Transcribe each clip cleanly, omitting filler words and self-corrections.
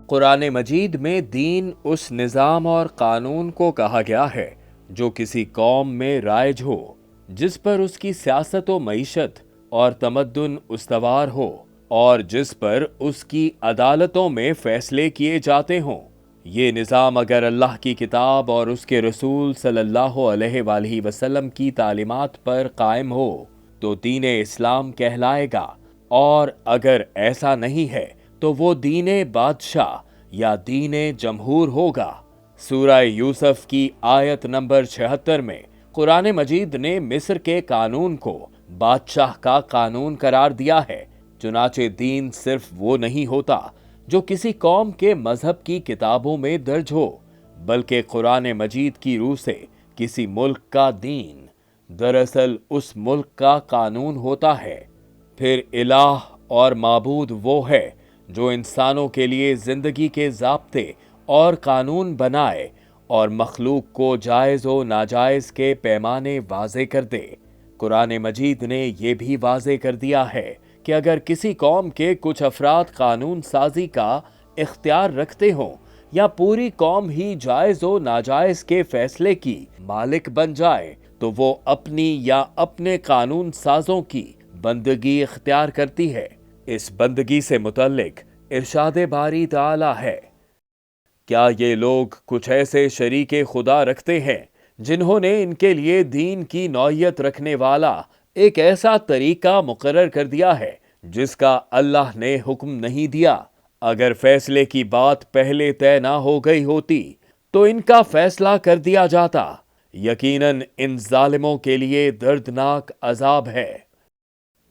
قرآن مجید میں دین اس نظام اور قانون کو کہا گیا ہے جو کسی قوم میں رائج ہو، جس پر اس کی سیاست و معیشت اور تمدن استوار ہو اور جس پر اس کی عدالتوں میں فیصلے کیے جاتے ہوں۔ یہ نظام اگر اللہ کی کتاب اور اس کے رسول صلی اللہ علیہ وآلہ وسلم کی تعلیمات پر قائم ہو تو دین اسلام کہلائے گا، اور اگر ایسا نہیں ہے تو وہ دین بادشاہ یا دین جمہور ہوگا۔ سورہ یوسف کی آیت نمبر 76 میں قرآن مجید نے مصر کے قانون کو بادشاہ کا قانون قرار دیا ہے۔ چنانچہ دین صرف وہ نہیں ہوتا جو کسی قوم کے مذہب کی کتابوں میں درج ہو، بلکہ قرآن مجید کی روح سے کسی ملک کا دین دراصل اس ملک کا قانون ہوتا ہے۔ پھر الہ اور معبود وہ ہے جو انسانوں کے لیے زندگی کے ضابطے اور قانون بنائے اور مخلوق کو جائز و ناجائز کے پیمانے واضح کر دے۔ قرآن مجید نے یہ بھی واضح کر دیا ہے کہ اگر کسی قوم کے کچھ افراد قانون سازی کا اختیار رکھتے ہوں یا پوری قوم ہی جائز و ناجائز کے فیصلے کی مالک بن جائے تو وہ اپنی یا اپنے قانون سازوں کی بندگی اختیار کرتی ہے۔ اس بندگی سے متعلق ارشاد باری تعالی ہے، کیا یہ لوگ کچھ ایسے شریک خدا رکھتے ہیں جنہوں نے ان کے لیے دین کی نوعیت رکھنے والا ایک ایسا طریقہ مقرر کر دیا ہے جس کا اللہ نے حکم نہیں دیا؟ اگر فیصلے کی بات پہلے طے نہ ہو گئی ہوتی تو ان کا فیصلہ کر دیا جاتا۔ یقیناً ان ظالموں کے لیے دردناک عذاب ہے۔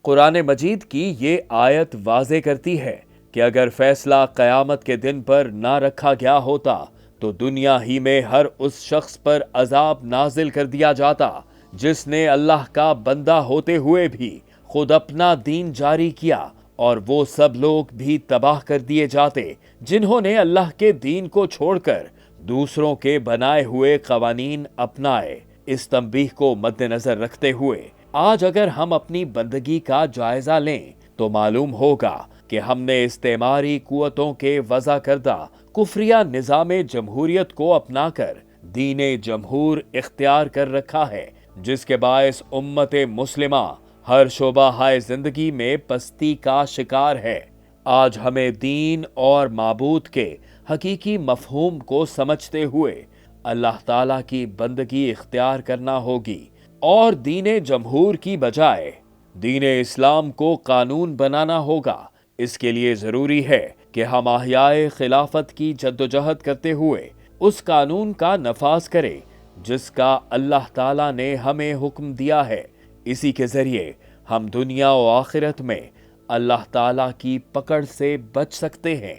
قرآن مجید کی یہ آیت واضح کرتی ہے کہ اگر فیصلہ قیامت کے دن پر نہ رکھا گیا ہوتا تو دنیا ہی میں ہر اس شخص پر عذاب نازل کر دیا جاتا جس نے اللہ کا بندہ ہوتے ہوئے بھی خود اپنا دین جاری کیا، اور وہ سب لوگ بھی تباہ کر دیے جاتے جنہوں نے اللہ کے دین کو چھوڑ کر دوسروں کے بنائے ہوئے قوانین اپنائے۔ اس تنبیہ کو مد نظر رکھتے ہوئے آج اگر ہم اپنی بندگی کا جائزہ لیں تو معلوم ہوگا کہ ہم نے استعماری قوتوں کے وضع کردہ کفریہ نظام جمہوریت کو اپنا کر دین جمہور اختیار کر رکھا ہے، جس کے باعث امت مسلمہ ہر شعبہ زندگی میں پستی کا شکار ہے۔ آج ہمیں دین اور معبود کے حقیقی مفہوم کو سمجھتے ہوئے اللہ تعالیٰ کی بندگی اختیار کرنا ہوگی اور دین جمہور کی بجائے دین اسلام کو قانون بنانا ہوگا۔ اس کے لیے ضروری ہے کہ ہم احیائے خلافت کی جدوجہد کرتے ہوئے اس قانون کا نفاذ کریں جس کا اللہ تعالیٰ نے ہمیں حکم دیا ہے۔ اسی کے ذریعے ہم دنیا و آخرت میں اللہ تعالیٰ کی پکڑ سے بچ سکتے ہیں۔